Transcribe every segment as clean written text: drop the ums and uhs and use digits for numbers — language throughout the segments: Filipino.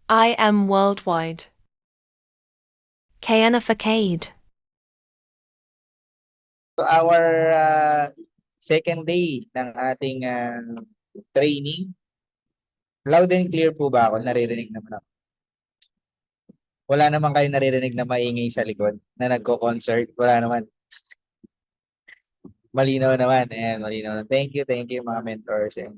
I am worldwide. Kaya na facade. So our second day ng ating training, loud and clear po ba ako? Naririnig naman ako. Wala naman kayo naririnig na maingay sa likod na nagko-concert. Wala naman. Malinaw naman. Ayan, malinaw naman. Thank you mga mentors. And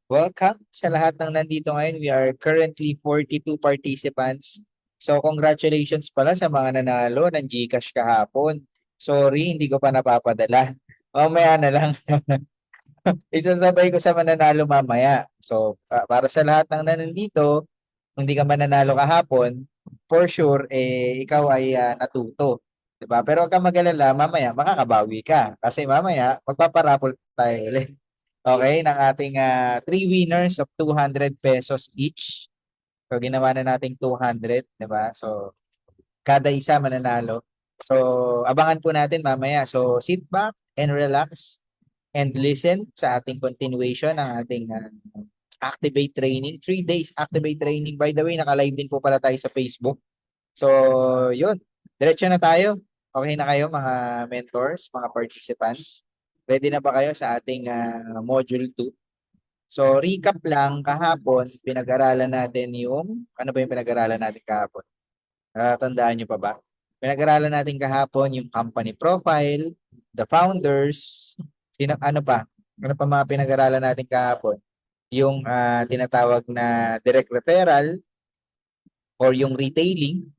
welcome sa lahat ng nandito ngayon. We are currently 42 participants. So congratulations pala sa mga nanalo ng GCash kahapon. Sorry, hindi ko pa napapadala. Mamaya na lang. Isasabay ko sa mananalo mamaya. So, para sa lahat ng nandito, kung hindi ka mananalo kahapon, for sure, ikaw ay natuto. Diba? Pero huwag kang mag-alala, mamaya makakabawi ka. Kasi mamaya, magpaparapol tayo ulit. Okay? Ng ating three winners of 200 pesos each. So, ginawa na nating 200. Diba? So, kada isa mananalo. So, abangan po natin mamaya. So, sit back and relax and listen sa ating continuation ng ating Activate Training. 3 days Activate Training. By the way, naka-live din po pala tayo sa Facebook. So, yun. Diretso na tayo. Okay na kayo mga mentors, mga participants? Ready na ba kayo sa ating Module 2? So, recap lang, kahapon, pinag-aralan natin yung, ano ba yung pinag-aralan natin kahapon? Tandaan nyo pa ba? Pinag-aralan natin kahapon yung company profile, the founders, ano pa? Ano pa mga pinag-aralan natin kahapon? Yung tinatawag na direct referral or yung retailing,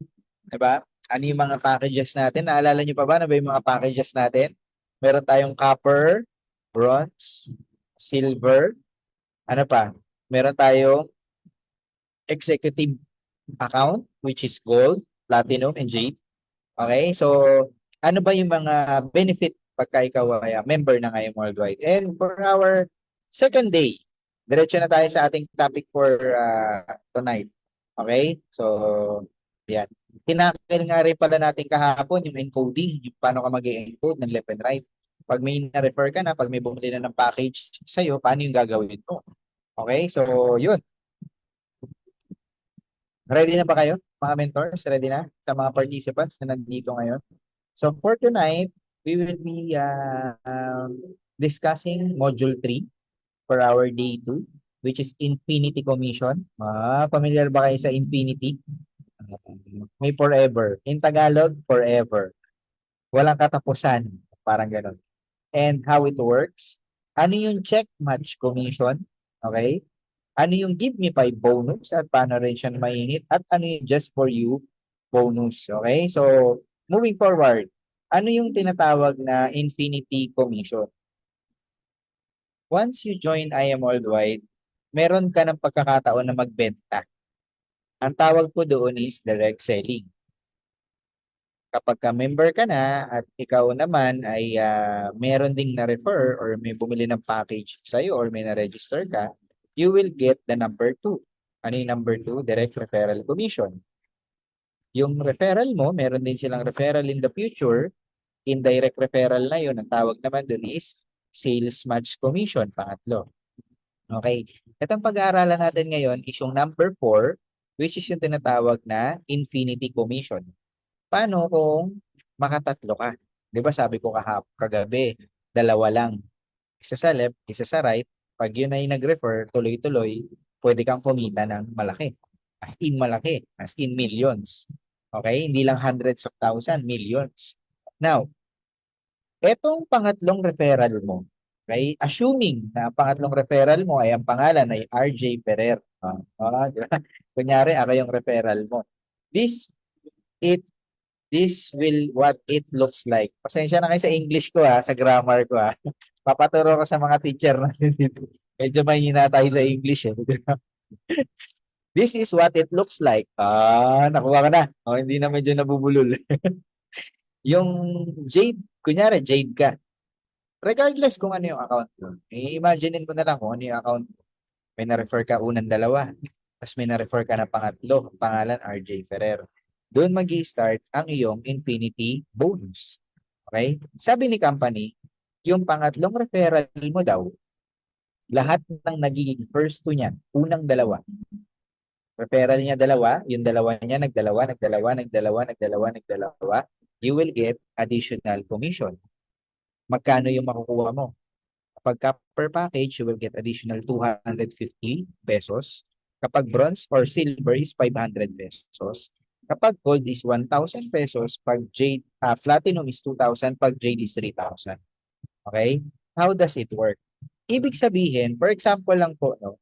di ba? Ano yung mga packages natin? Naalala nyo pa ba na ba yung mga packages natin? Meron tayong copper, bronze, silver, ano pa? Meron tayong executive account, which is gold, platinum, and jade. Okay? So, ano ba yung mga benefit pagka ikaw ay member na ngayong worldwide? And for our second day, diretso na tayo sa ating topic for tonight. Okay? So, yan. Tinakil nga rin pala natin kahapon yung encoding, yung paano ka mag-encode ng left and right. Pag may na-refer ka na, pag may bumili na ng package sa'yo, paano yung gagawin mo? Okay? So, yun. Ready na ba kayo, mga mentors? Ready na sa mga participants na nandito ngayon? So for tonight, we will be discussing Module 3 for our Day 2, which is Infinity Commission. Familiar ba kayo sa Infinity? May forever. In Tagalog, forever. Walang katapusan. Parang ganun. And how it works. Ano yung check match commission? Okay? Ano yung give me 5 bonus at paano rin siya mainit? At ano yung just for you bonus? Okay? So, moving forward, ano yung tinatawag na Infinity Commission? Once you join I Am Worldwide, meron ka ng pagkakataon na magbenta. Ang tawag po doon is direct selling. Kapag ka member ka na at ikaw naman ay meron ding na-refer or may bumili ng package sa'yo or may na-register ka, you will get the number 2. Ano yung number 2? Direct referral commission. Yung referral mo, meron din silang referral in the future. Indirect referral na yun, ang tawag naman dun is sales match commission, pangatlo. Okay. Itong pag-aaralan natin ngayon is yung number 4, which is yung tinatawag na infinity commission. Paano kung makatatlo ka? Di ba sabi ko kagabi, dalawa lang. Isa sa left, isa sa right. Pag yun ay nag-refer, tuloy-tuloy, pwede kang kumita ng malaki. As in malaki. As in millions. Okay? Hindi lang hundreds of thousand, millions. Now, etong pangatlong referral mo, okay? Assuming na ang pangatlong referral mo ay ang pangalan ay RJ Ferrer. Di ba? Kunyari, ako yung referral mo. This, it, this will what it looks like. Pasensya na kayo sa English ko sa grammar ko Papaturo ko sa mga teacher natin dito. Medyo mahina tayo sa English This is what it looks like. Nakuha ka na. Hindi na medyo nabubulol. Yung Jade, kunyari Jade ka. Regardless kung ano yung account mo. I-imaginein mo na lang kung ano yung account mo. May na-refer ka unang dalawa. Tapos may na-refer ka na pangatlo. Pangalan RJ Ferrer. Doon mag start ang iyong infinity bonus. Okay? Sabi ni company, yung pangatlong referral mo daw, lahat ng nagiging first to niyan, unang dalawa, Referral niya dalawa, yung dalawa niya nagdalawa, you will get additional commission. Magkano yung makukuha mo? Kapag per package, you will get additional 250 pesos. Kapag bronze or silver is 500 pesos. Kapag gold is 1,000 pesos, pag jade, platinum is 2,000, pag jade is 3,000. Okay? How does it work? Ibig sabihin, for example lang po, no,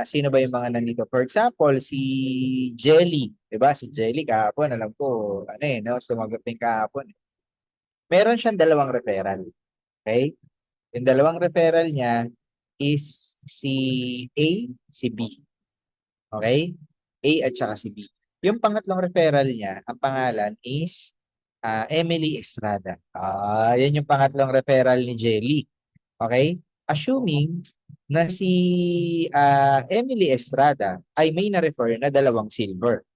sino ba yung mga nandito? For example, si Jelly. Diba? Si Jelly kahapon, alam ko, no, sumagot din kahapon. Meron siyang dalawang referral. Okay? Yung dalawang referral niya is si A, si B. Okay? A at saka si B. Yung pangatlong referral niya, ang pangalan is Emily Estrada. Yan yung pangatlong referral ni Jelly. Okay? Assuming na si Emily Estrada ay may na-refer na dalawang silver.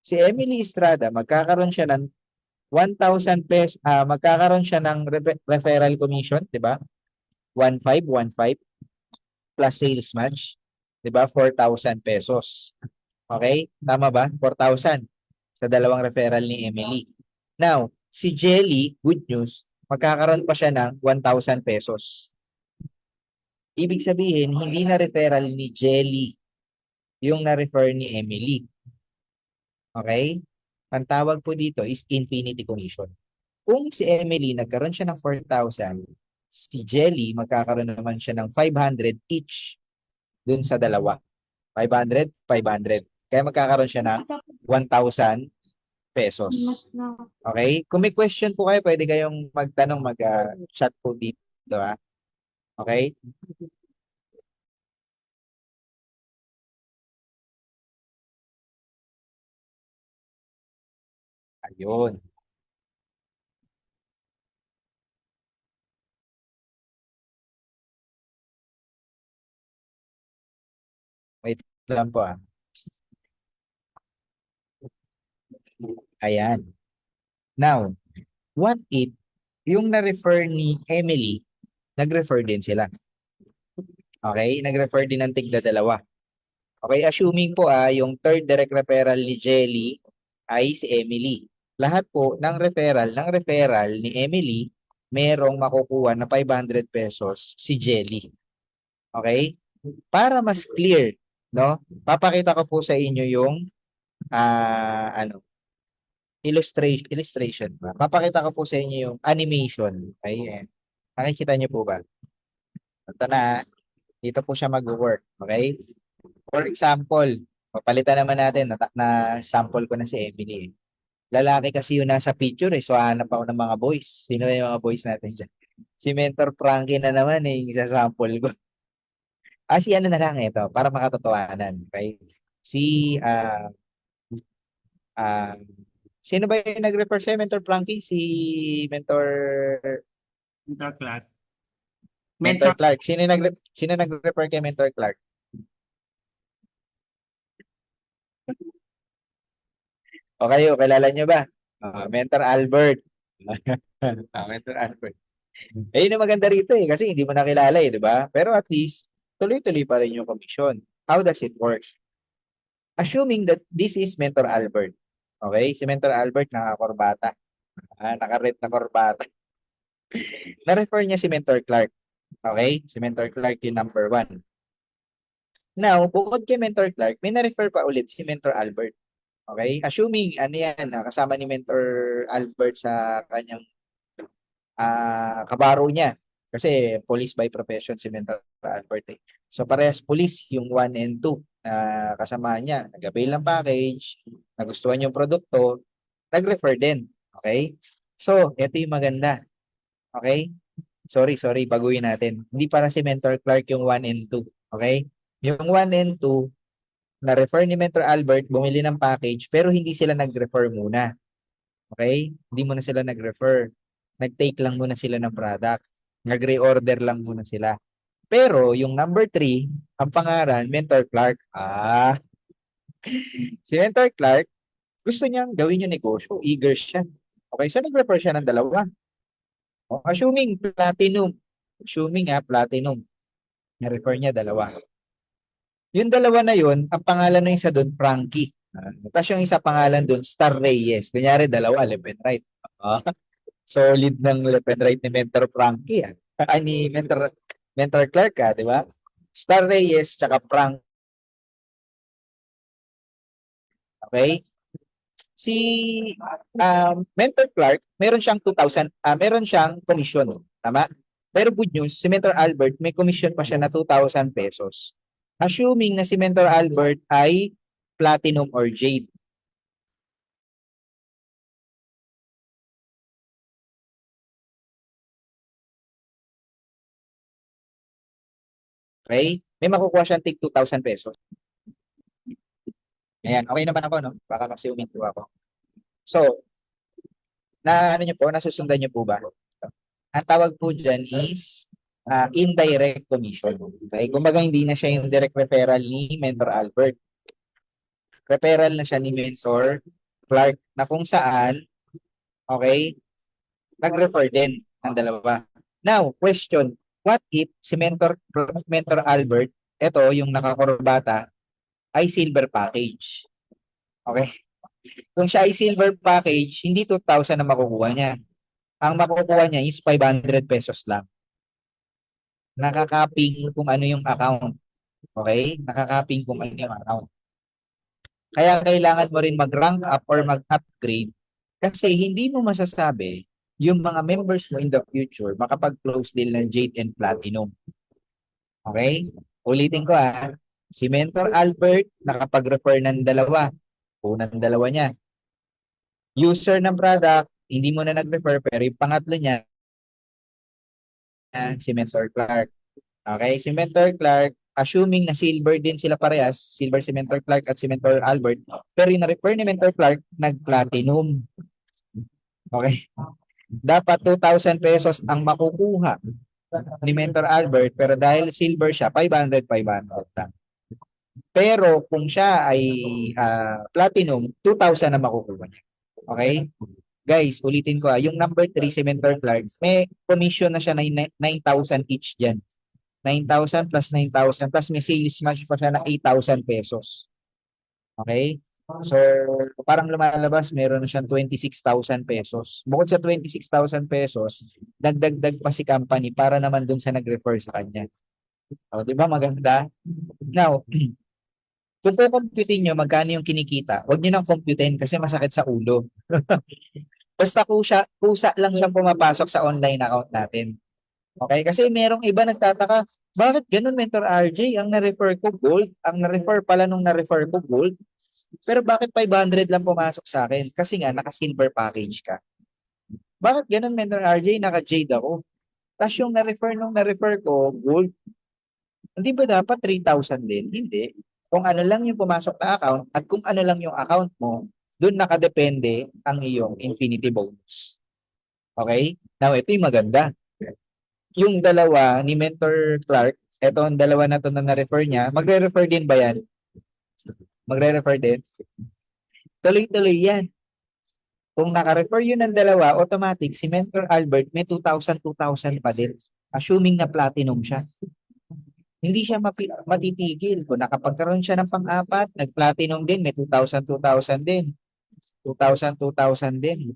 Si Emily Estrada, magkakaroon siya ng 1,000 pesos, magkakaroon siya ng referral commission, di ba? 1,515 plus sales match, di ba? 4,000 pesos. Okay? Tama ba? 4,000 sa dalawang referral ni Emily. Now, si Jelly, good news, magkakaroon pa siya ng 1,000 pesos. Ibig sabihin, hindi na referral ni Jelly yung na-refer ni Emily. Okay? Ang tawag po dito is infinity commission. Kung si Emily nagkaroon siya ng 4,000, si Jelly magkakaroon naman siya ng 500 each dun sa dalawa. 500, 500. Kaya magkakaroon siya ng 1,000 pesos. Okay? Kung may question po kayo, pwede kayong magtanong, mag-chat po dito. Okay? Ayun. Wait lang po . Ayan. Now, what if yung na-refer ni Emily, nag-refer din sila? Okay? Nag-refer din ng tigda dalawa. Okay? Assuming po yung third direct referral ni Jelly ay si Emily. Lahat po ng referral ni Emily, merong makukuha na 500 pesos si Jelly. Okay? Para mas clear, no? Papakita ko po sa inyo yung illustration. Papakita ko po sa inyo yung animation. Okay? Nakikita niyo po ba? Ito na. Dito po siya mag-work. Okay? For example, papalitan naman natin na sample ko na si Emily. Lalaki kasi yung nasa picture so hanap ako ng mga boys. Sino yung mga boys natin dyan? Si Mentor Frankie na naman yung isa-sample ko. Si ano na lang ito, para makatotohanan. Okay? Si, sino ba yung nag-refer sa'yo, Mentor Frankie? Si Mentor Clark. Mentor Clark. Sino nag-refer kay Mentor Clark? Okay, kilala nyo ba? Mentor Albert. Mentor Albert. Yun ang maganda rito kasi hindi mo nakilala di ba? Pero at least, tuloy-tuloy pa rin yung commission. How does it work? Assuming that this is Mentor Albert. Okay? Si Mentor Albert naka-korbata. Naka-red na korbata. Na-refer niya si Mentor Clark. Okay? Si Mentor Clark yung number 1. Now, bukod kay Mentor Clark, may na-refer pa ulit si Mentor Albert. Okay? Assuming, kasama ni Mentor Albert sa kanyang kabaro niya. Kasi police by profession si Mentor Albert . So, parehas police yung 1 and 2 na kasama niya. Nag-avail ng package, nagustuhan yung produkto, nag-refer din. Okay? So, ito yung maganda. Okay? Sorry, baguhin natin. Hindi para si Mentor Clark yung 1 and 2. Okay? Yung 1 and 2, na-refer ni Mentor Albert, bumili ng package, pero hindi sila nag-refer muna. Okay? Hindi muna sila nag-refer. Nag-take lang muna sila ng product. Nag-reorder lang muna sila. Pero yung number 3, ang pangalan, Mentor Clark. Si Mentor Clark, gusto niyang gawin yung negosyo. Eager siya. Okay, so nag-refer siya ng dalawa. Assuming platinum. Na-refer niya dalawa. Yung dalawa na yun, ang pangalan ng isa doon, Frankie. Tapos yung isa pangalan doon, Star Reyes. Kunyari, dalawa, left and right. Ah, solid ng left and right ni Mentor Frankie. Ni Mentor Clark, di ba? Star Reyes, tsaka Frank. Okay? Si Mentor Clark, meron siyang 2,000, meron siyang commission. Tama? Pero good news, si Mentor Albert, may commission pa siya na 2,000 pesos. Assuming na si Mentor Albert ay platinum or jade. Okay? May makukuha siyang tig 2,000 pesos. Ayan, okay naman ako, no? Baka mag-zoom po ako. So, ano nyo po, nasusundan nyo po ba? Ang tawag po dyan is indirect commission. Okay? Kumbaga hindi na siya yung direct referral ni Mentor Albert. Referral na siya ni Mentor Clark na kung saan, okay, nag-refer din ng dalawa. Now, question, what if si Mentor Albert, ito yung nakakurbata, ay silver package? Okay? Kung siya ay silver package, hindi 2,000 na makukuha niya. Ang makukuha niya is 500 pesos lang. Nakakaping kung ano yung account. Okay? Nakakaping kung ano yung account. Kaya kailangan mo rin mag-rank up or mag-upgrade kasi hindi mo masasabi yung mga members mo in the future makapag-close deal ng Jade and Platinum. Okay? Ulitin ko si Mentor Albert nakapag-refer ng dalawa. Unang dalawa niya. User ng product, hindi mo na nag-refer pero yung pangatlo niya si Mentor Clark. Okay? Si Mentor Clark, assuming na silver din sila parehas, silver si Mentor Clark at si Mentor Albert, pero yung na-refer ni Mentor Clark, nag-platinum. Okay? Dapat 2,000 pesos ang makukuha ni Mentor Albert, pero dahil silver siya, 500 lang. Pero kung siya ay platinum, 2,000 na makukuha niya. Okay? Guys, ulitin ko yung number 3 si Mentor Clark, may commission na siya na 9,000 each dyan. 9,000 plus 9,000 plus may sales match pa siya na 8,000 pesos. Okay? So, parang lumalabas, meron na siyang 26,000 pesos. Bukod sa 26,000 pesos, dagdag pa si company para naman dun sa nag-refer sa kanya. O, di ba maganda? Now, kung kukumputin nyo magkano yung kinikita, huwag nyo nang computin kasi masakit sa ulo. Basta kusa lang siyang pumapasok sa online account natin. Okay? Kasi merong iba nagtataka, bakit ganun, Mentor RJ? Ang na-refer ko gold, ang na-refer pala nung na-refer ko gold, pero bakit 500 lang pumasok sa akin? Kasi nga, naka-silver package ka. Bakit ganun, Mentor RJ? Naka-jade ako. Tapos yung na-refer nung na-refer ko, gold, hindi ba dapat 3,000 din? Hindi. Kung ano lang yung pumasok na account at kung ano lang yung account mo, doon nakadepende ang iyong infinity bonus. Okay? Now, ito yung maganda. Yung dalawa ni Mentor Clark, eto ang dalawa na to na na-refer niya, magre-refer din ba yan? Magre-refer din? Tuloy-tuloy yan. Kung naka-refer yun ng dalawa, automatic, si Mentor Albert may 2,000 pa din. Assuming na platinum siya. Hindi siya matitigil. Kung nakapagkaroon siya ng pang-apat, nag-platinum din, may 2,000 din. 2,000 din.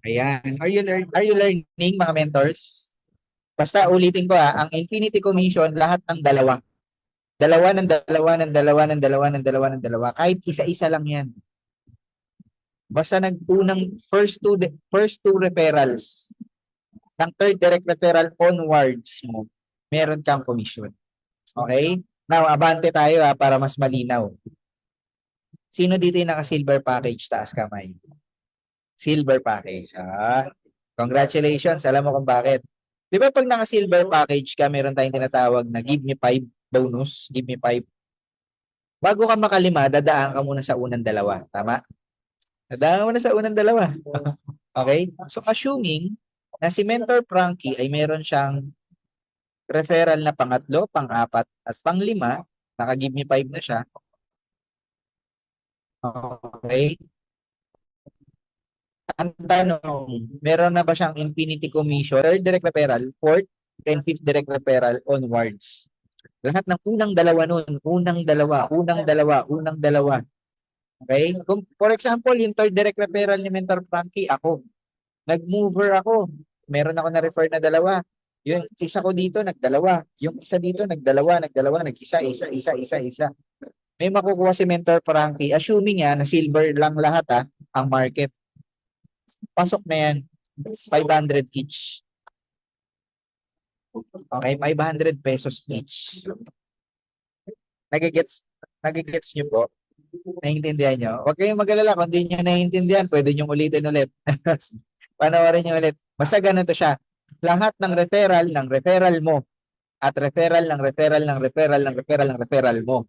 Ayan. Are you learning, mga mentors? Basta ulitin ko ang infinity commission, lahat ng dalawa. Dalawa ng dalawa ng dalawa ng dalawa ng dalawa ng dalawa. Kahit isa-isa lang yan. Basta nag-unang first two referrals, ng third direct referral onwards mo, meron kang commission. Okay? Now, abante tayo para mas malinaw. Sino dito yung naka-silver package? Taas kamay. Silver package. Congratulations. Alam mo kung bakit. Di ba pag naka-silver package ka, meron tayong tinatawag na give me 5 bonus. Give me 5. Bago ka makalima, dadaan ka muna sa unang dalawa. Tama? Dadaan ka muna sa unang dalawa. Okay? So, assuming na si Mentor Frankie ay meron siyang referral na pangatlo, pang-apat, at pang-5, naka-give me 5 na siya, Okay? Ang tanong, meron na ba siyang infinity commission, third direct referral, fourth, and fifth direct referral onwards? Lahat ng unang dalawa nun, unang dalawa, unang dalawa, unang dalawa. Okay? Kung, for example, yung third direct referral ni Mentor Frankie, ako. Nag-mover ako. Meron ako na-refer na dalawa. Yung isa ko dito, nagdalawa. Yung isa dito, nagdalawa, nag-isa, isa. May makukuha si Mentor Frankie, assuming na silver lang lahat ang market. Pasok na yan. 500 each. Okay, 500 pesos each. Nagigets nyo po? Naiintindihan nyo? Huwag kayong mag-alala. Kung di nyo naiintindihan, pwede nyo ulitin ulit. Panawarin nyo ulit. Basta ganun to siya. Lahat ng referral mo at referral mo.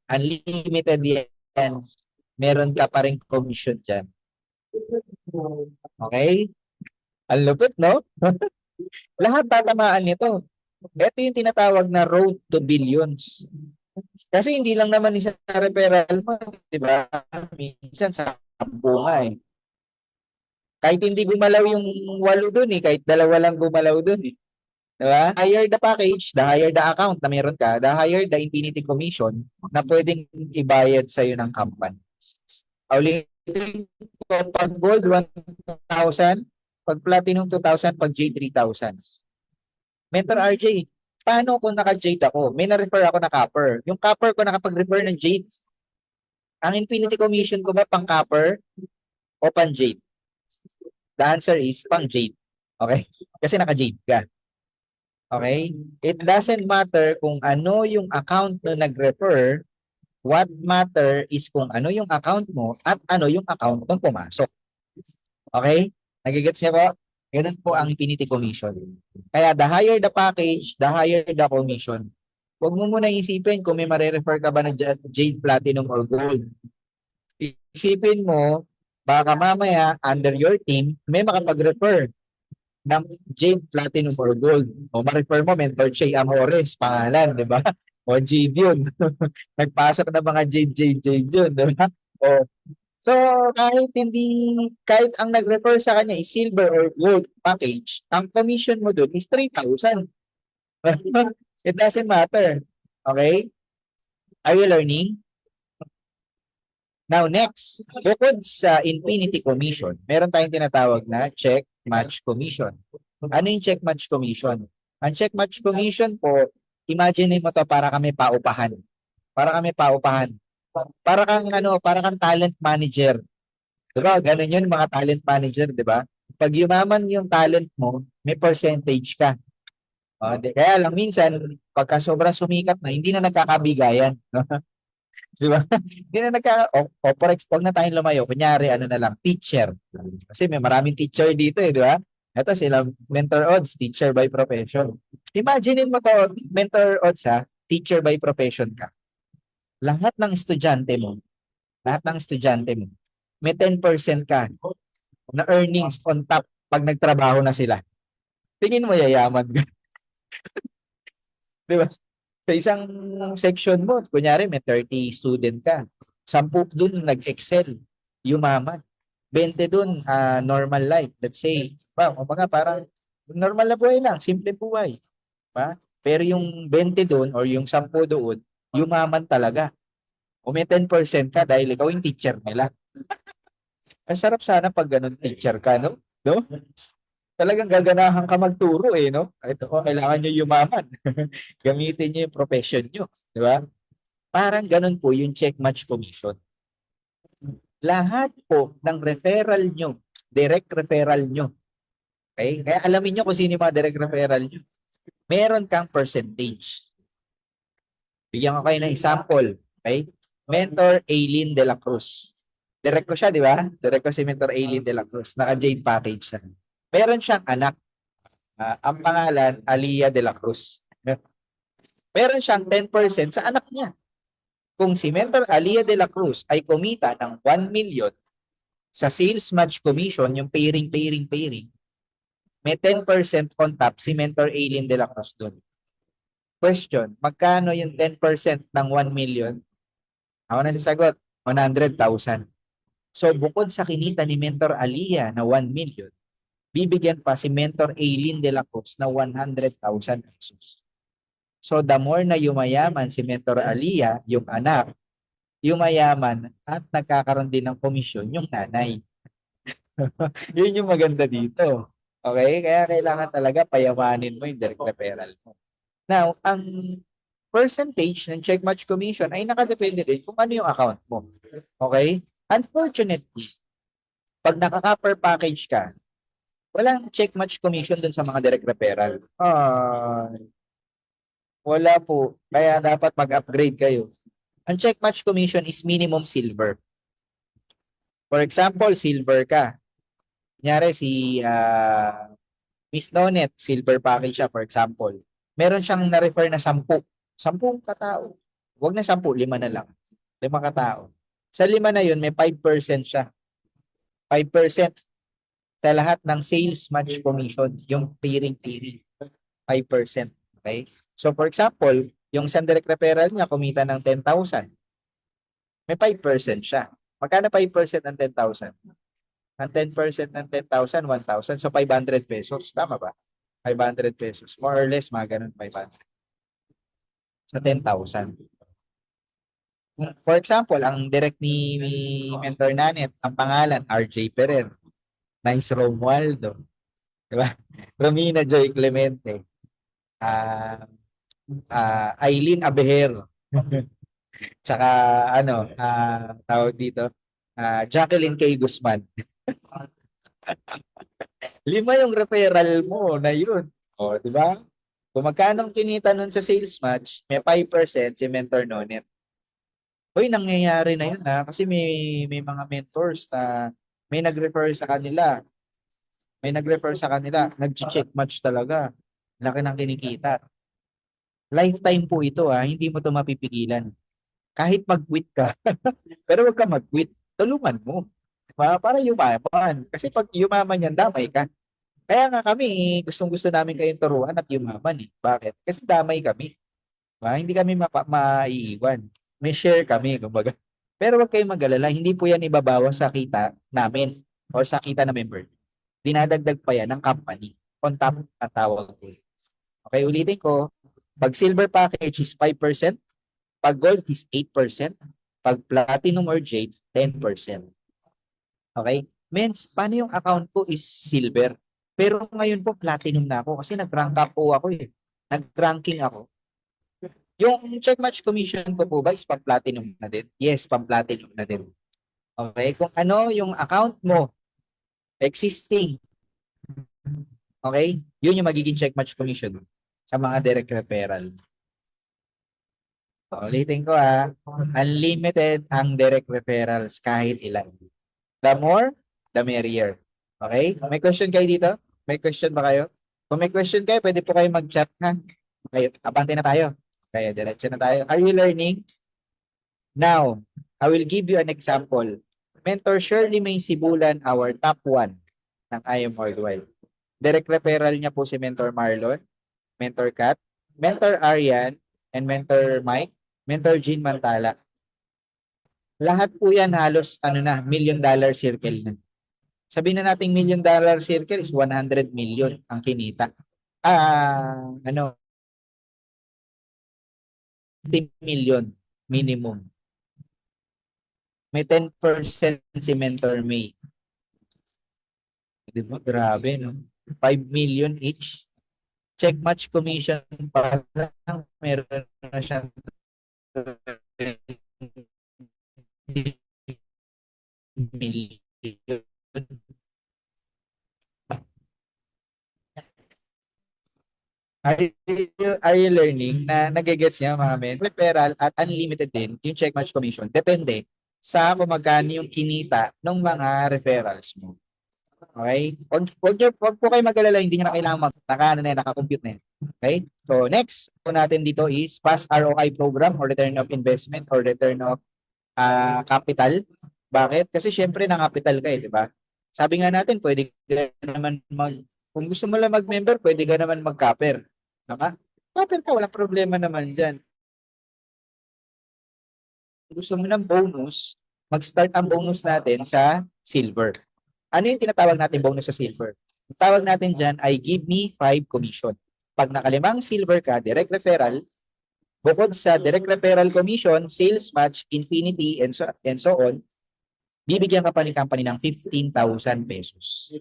Unlimited yan. Meron ka pa rin commission dyan. Okay? Ang lupit, no? Lahat tatamaan nito. Ito yung tinatawag na road to billions. Kasi hindi lang naman isa sa referral mo, di ba? Minsan sa bunga eh. Kahit hindi gumalaw yung 8 dun eh, kahit 2 lang gumalaw dun eh. Di ba? Higher the package, the higher the account na meron ka, the higher the infinity commission na pwedeng ibayad sa'yo ng company. Ulitin ko, pag gold 1,000, pag platinum 2,000, pag J 3,000. Mentor RJ, paano kung naka-jade ako? May na-refer ako na copper. Yung copper ko nakapag-refer ng jade. Ang infinity commission ko ba pang copper o pang jade? The answer is pang jade. Okay? Kasi naka-jade ka. Okay? It doesn't matter kung ano yung account na nag-refer. What matter is kung ano yung account mo at ano yung account nung pumasok. Okay? Nagigets niya po? Ganun po ang infinity commission. Kaya the higher the package, the higher the commission. Huwag mo muna isipin kung may mare-refer ka ba na jade, platinum, or gold. Isipin mo, baka mamaya under your team, may makapag-refer ng jade, platinum, or gold. O ma-refer mo, Mentor Che Amores, pangalan, di ba? O jade yun. Nagpasok na mga jade yun, di ba? O so, kahit ang nag-refer sa kanya is silver or gold package, ang commission mo dun is 3,000. It doesn't matter. Okay? Are you learning? Now, next, bukod sa infinity commission, meron tayong tinatawag na check match commission. Ano yung check match commission? Ang check match commission po, imagine mo to para kami paupahan. Para kang talent manager. 'Di ba? Ganun 'yun mga talent manager, 'di ba? Pag yumaman yung talent mo, may percentage ka. Kaya lang minsan pagka sobrang sumikat na, hindi na nagkakabigayan, no? 'Di ba? Hindi na wag na tayong lumayo. Kunyari ano na lang, teacher. Kasi may maraming teacher dito di ba? Ito sila Mentor Odds, teacher by profession. Imagine mo to, Mentor Odds teacher by profession ka. Lahat ng estudyante mo, may 10% ka na earnings on top pag nagtrabaho na sila. Tingin mo yayaman ka. Di ba? Sa isang section mo, kunyari may 30 student ka. 10 dun nag-excel, yumaman. 20 dun normal life. Let's say, parang normal na buhay lang, simple buhay. Ba? Pero yung 20 dun or yung 10 doon, yumaman talaga. O may 10% ka dahil ikaw yung teacher nila. Ang sarap sana pag ganun teacher ka, no? No? Talagang gaganahan ka magturo no? Ito ko, kailangan nyo yumaman. Gamitin nyo yung profession nyo. Di ba? Parang ganun po yung check match commission. Lahat po ng referral nyo, direct referral nyo. Okay? Kaya alamin nyo kung sino yung mga direct referral nyo. Meron kang percentage. Bigyan ko kayo ng example. Okay? Mentor Aileen de la Cruz. Direct ko siya, di ba? Direct ko si Mentor Aileen de la Cruz. Naka-Jade package siya. Meron siyang anak. Ang pangalan, Aliyah de la Cruz. Meron siyang 10% sa anak niya. Kung si Mentor Aliyah de la Cruz ay kumita ng 1 million sa sales match commission, yung pairing, may 10% on top si Mentor Aileen de la Cruz doon. Question, magkano yung 10% ng 1 million? Ako na sasagot. 100,000. So, bukod sa kinita ni Mentor Aliyah na 1 million, bibigyan pa si Mentor Aileen de la Cruz na 100,000 pesos. So, the more na yumayaman si Mentor Aliyah, yung anak, yumayaman at nagkakaroon din ng komisyon yung nanay. Yun yung maganda dito. Okay? Kaya kailangan talaga payamanin mo yung direct referral mo. Now, ang percentage ng check match commission ay nakadepende din kung ano yung account mo. Okay? Unfortunately, pag nakaka-per package ka, walang check match commission dun sa mga direct referral. Wala po. Kaya dapat mag-upgrade kayo. Ang check match commission is minimum silver. For example, silver ka. Kunyari si Miss Nonet, silver package siya, for example. Meron siyang na-refer na 10. 10 katao. Huwag na 10, 5 na lang. 5 katao. Sa 5 na yun, may 5% siya. 5% sa lahat ng sales match commission, yung tiring-tiring. 5%. Okay? So for example, yung isang direct referral niya kumita ng 10,000. May 5% siya. Magkano 5% ng 10,000? Ang 10% ng 10,000, 1,000. So 500 pesos. Tama ba? 500 pesos. More or less, mga ganun, 500. Sa 10,000. For example, ang direct ni Mentor Nanet, ang pangalan, RJ Perer. Nice Romualdo. Diba? Romina Joy Clemente. Aileen Abejero. Tsaka, tawag dito, Jacqueline K. Guzman. 5 yung referral mo na yun. O, di ba? Kung magkano kinita nun sa sales match, may 5% si Mentor Nonet. Uy, nangyayari na yun kasi may mga mentors na may nag-refer sa kanila. Nag-check match talaga. Laki ng kinikita. Lifetime po ito hindi mo ito mapipigilan. Kahit mag-quit ka. Pero wag ka mag-quit. Tulungan mo. Para yumaman. Kasi pag yumaman yan, damay ka. Kaya nga kami, gustong-gusto namin kayong turuan at yumaman. Bakit? Kasi damay kami. Hindi kami maiiwan. May share kami, kumbaga. Pero wag kayong mag-alala, hindi po yan ibabawas sa kita namin or sa kita na member. Dinadagdag pa yan ng company. On top at tawag ko. Okay, ulitin ko. Pag silver package is 5%, pag gold is 8%, pag platinum or jade, 10%. Okay? Means, paano yung account ko is silver? Pero ngayon po, platinum na ako kasi nag-rank up po ako eh. Nag-ranking ako. Yung check match commission ko po ba is pang-platinum na din? Yes, pang-platinum na din. Okay? Kung ano yung account mo, existing, okay? Yun yung magiging check match commission sa mga direct referral. Ulitin ko unlimited ang direct referrals kahit ilan. The more, the merrier. Okay? May question kayo dito? May question ba kayo? Kung may question kayo, pwede po kayo mag-chat Okay, abante na tayo. Kaya diretso na tayo. Are you learning? Now, I will give you an example. Mentor Shirley May Sibulan, our top 1 ng IM Worldwide. Direct referral niya po si Mentor Marlon, Mentor Kat, Mentor Arian, and Mentor Mike, Mentor Jean Mantala. Lahat po yan halos $1 million circle na. Sabihin na natin $1 million circle is 100 million ang kinita. 50 million minimum. May 10% si Mentor May. Di ba? Grabe, no? 5 million each. Check match commission pa lang, meron na siyang 20 million. Are you learning na nagigets niya mga men? Referral at unlimited din yung check match commission. Depende sa kung magkano yung kinita ng mga referrals mo. Okay? Wag po kayo mag-alala, hindi nyo na kailangan naka-compute na yan. Okay? So next po natin dito is fast ROI program or return of investment or return of capital. Bakit? Kasi syempre na-capital ka di ba? Sabi nga natin, pwede ka naman kung gusto mo lang mag-member, pwede ka naman mag-capper. Tama? Capper ka, walang problema naman dyan. Kung gusto mo ng bonus, mag-start ang bonus natin sa silver. Ano yung tinatawag natin bonus sa silver? Ang tawag natin dyan ay give me 5 commission. Pag nakalimang silver ka, direct referral, bukod sa direct referral commission, sales match, infinity, and so on, bibigyan ka pa ni company ng 15,000 pesos.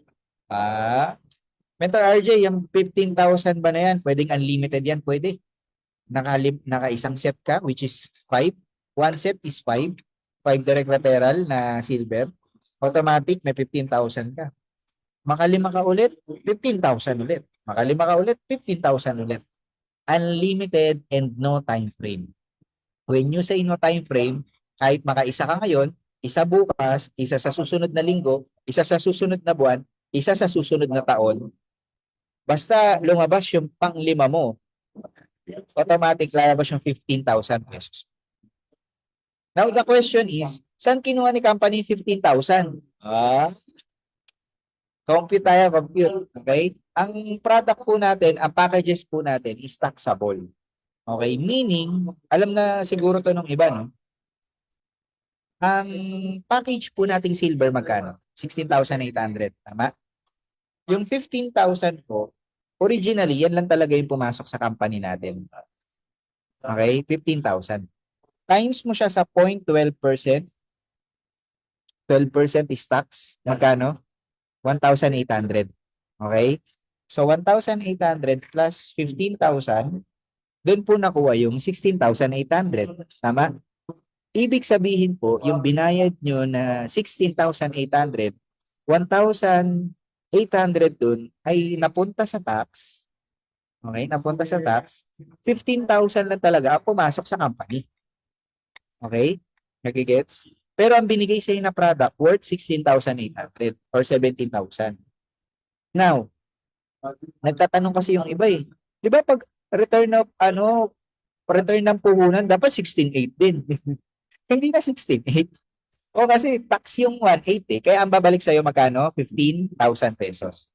Mentor RJ, yung 15,000 ba na yan? Pwedeng unlimited yan? Pwede. Naka-isang set ka, which is 5. One set is 5. 5 direct referral na silver. Automatic, may 15,000 ka. Makalima ka ulit, 15,000 ulit. Makalima ka ulit, 15,000 ulit. Unlimited and no time frame. When you say no time frame, kahit makaisa ka ngayon, isa bukas, isa sa susunod na linggo, isa sa susunod na buwan, isa sa susunod na taon, basta lumabas yung pang-lima mo, automatic lalabas yung 15,000 pesos. Now, the question is, saan kinuha ni company 15,000? Compute tayo, compute. Okay? Ang product po natin, ang packages po natin is taxable. Okay? Meaning, alam na siguro to nung iba, no? Ang package po nating silver magkano? 16,800. Tama? Yung 15,000 po, originally, yan lang talaga yung pumasok sa company natin. Okay? 15,000. Times mo siya sa 0.12%. 12% is tax. Magkano? 1,800. Okay? So, 1,800 plus 15,000, doon po nakuha yung 16,800. Tama? Ibig sabihin po, yung binayad nyo na 16,800, 1,800 doon ay napunta sa tax. Okay? Napunta sa tax. 15,000 lang talaga ang pumasok sa company. Okay? Nagigets? Pero ang binigay sa na product worth 16,800 or 17,000. Now, nagtatanong kasi yung iba eh. 'Di ba pag return ng puhunan dapat 16,800 din. Hindi na 16,800. O kasi tax yung 180, kaya ang babalik sa iyo magkano? 15,000 pesos.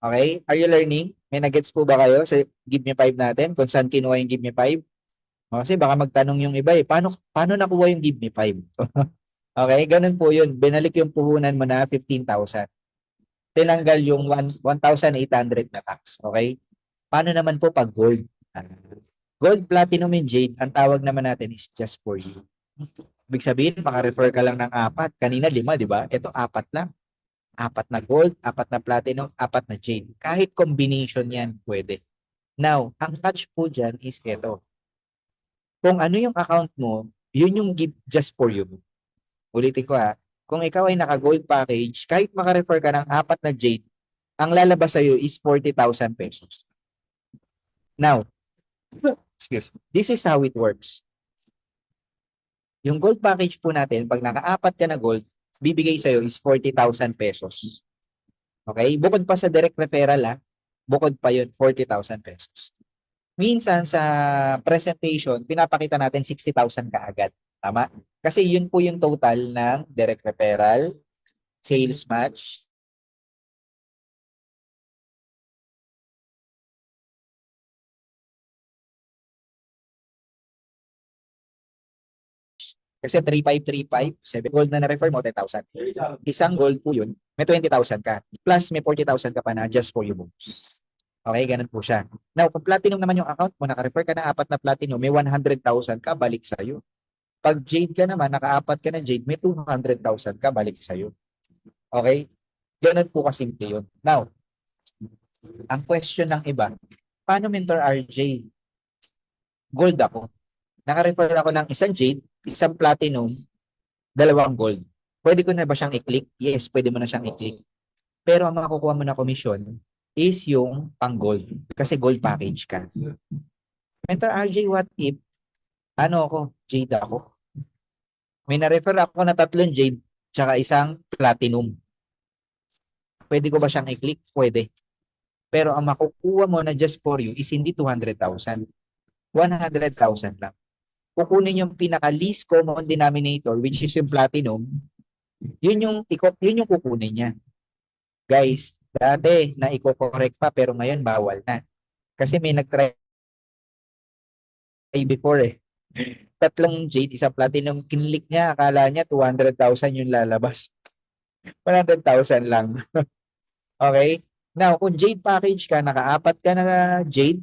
Okay? Are you learning? May nagets po ba kayo sa Give Me 5 natin? Kung saan kinuha yung Give Me 5? Kasi baka magtanong yung iba eh, paano nakuha yung Give Me 5? Okay, ganun po yun. Binalik yung puhunan mo na 15,000. Tinanggal yung 1,800 na tax. Okay? Paano naman po pag gold? Gold, platinum, and jade, ang tawag naman natin is just for you. Ibig sabihin, maka-refer ka lang ng 4. Kanina 5, di ba? Ito 4 lang. 4 na gold, 4 na platinum, 4 na jade. Kahit combination yan, pwede. Now, ang catch po dyan is ito. Kung ano yung account mo, yun yung give just for you. Ulitin ko kung ikaw ay naka-gold package, kahit maka-refer ka ng 4 na jade, ang lalabas sa'yo is 40,000 pesos. Now, this is how it works. Yung gold package po natin, pag naka-4 ka na gold, bibigay sa'yo is 40,000 pesos. Okay? Bukod pa sa direct referral, bukod pa yun, 40,000 pesos. Minsan sa presentation, pinapakita natin 60,000 kaagad. Tama? Kasi yun po yung total ng direct referral, sales match, kasi 3,535, 7 gold na na-refer mo, 10,000. Isang gold po yun, may 20,000 ka. Plus may 40,000 ka pa na just for you bonus. Okay, ganun po siya. Now, kung platinum naman yung account mo, naka-refer ka na 4 na platinum, may 100,000 ka, balik sa'yo. Pag jade ka naman, naka-4 ka na jade, may 200,000 ka, balik sa'yo. Okay? Ganun po kasimple yun. Now, ang question ng iba, paano Mentor RJ? Gold ako. Naka-refer ako ng isang jade, isang platinum, 2 gold. Pwede ko na ba siyang i-click? Yes, pwede mo na siyang i-click. Pero ang makukuha mo na commission is yung pang-gold. Kasi gold package ka. Mentor RJ, what if jade ako? May na-refer ako na 3 jade tsaka isang platinum. Pwede ko ba siyang i-click? Pwede. Pero ang makukuha mo na just for you is hindi 200,000. 100,000 lang. Kukunin yung pinaka-least common denominator, which is yung platinum, yun yung kukunin niya. Guys, dati na i-correct pa pero ngayon bawal na. Kasi may nag-try before Tatlong jade, isang platinum. Kinlik niya, akala niya 200,000 yung lalabas. 100,000 lang. Okay? Now, kung jade package ka, nakaapat ka na jade,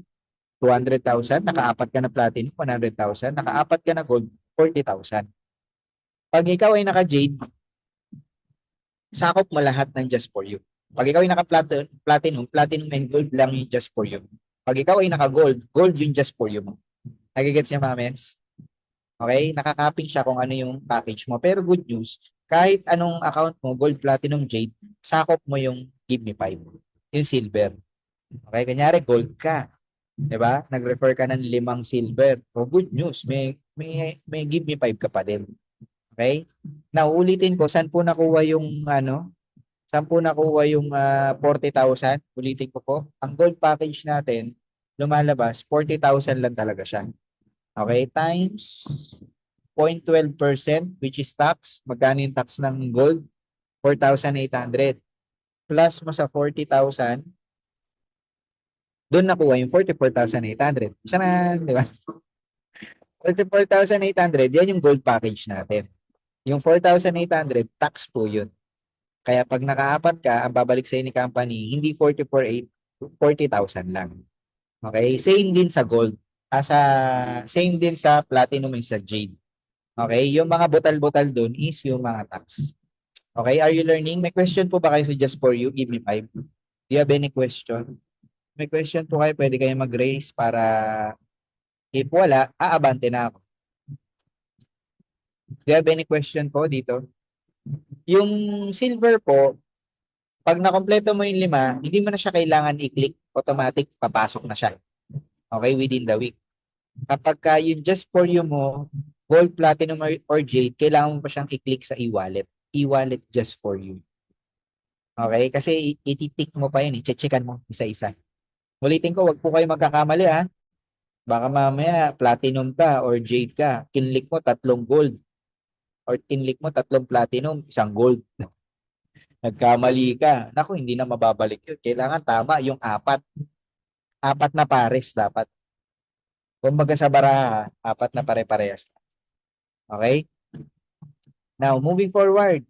200,000, nakaapat ka na platinum, 100,000, nakaapat ka na gold, 40,000. Pag ikaw ay naka-jade, sakop mo lahat ng just for you. Pag ikaw ay naka-platinum, platinum and gold lang yung just for you. Pag ikaw ay naka-gold, gold yung just for you mo. Nagigets niya, mamens? Okay? Nakakaping siya kung ano yung package mo. Pero good news, kahit anong account mo, gold, platinum, jade, sakop mo yung give me 5. Yung silver. Okay? Kanyari, gold ka. 'Di ba? Nag-refer ka ng 5 silver. O good news, may give me 5 ka pa din. Okay? Now, ulitin ko, saan po nakuha yung ano? Saan po nakuha yung 40,000? Ulitin ko po. Ang gold package natin, lumalabas, 40,000 lang talaga siya. Okay? Times 0.12%, which is tax. Magkano yung tax ng gold? 4,800. Plus mo sa 40,000, doon nakuha yung 44,800. Siya di ba? 44,800, yan yung gold package natin. Yung 4,800, tax po yun. Kaya pag nakaapat ka, ang babalik sa ni company, hindi 44,800, 40,000 lang. Okay? Same din sa gold. Same din sa platinum and sa jade. Okay? Yung mga butal-butal doon is yung mga tax. Okay? Are you learning? May question po ba kayo sa Just For You? Give me 5. Do you have any question? May question po kayo, pwede kayo mag-raise para if wala, aabante na ako. Do you have any question po dito? Yung silver po, pag nakompleto mo yung 5, hindi mo na siya kailangan i-click. Automatic, papasok na siya. Okay, within the week. Kapag yung just for you mo, gold, platinum, or jade, kailangan mo pa siyang i-click sa e-wallet. E-wallet just for you. Okay, kasi ititik mo pa yun, i-checkan mo isa-isa. Ulitin ko, wag po kayo magkakamali ha. Baka mamaya platinum ka or jade ka, kinlik mo 3 gold or kinlik mo 3 platinum, 1 gold. Nagkamali ka. Naku, hindi na mababalik yun. Kailangan tama yung 4. 4 na pares dapat. Kumbaga sa baraha, 4 na pare-parehas. Okay? Now, moving forward.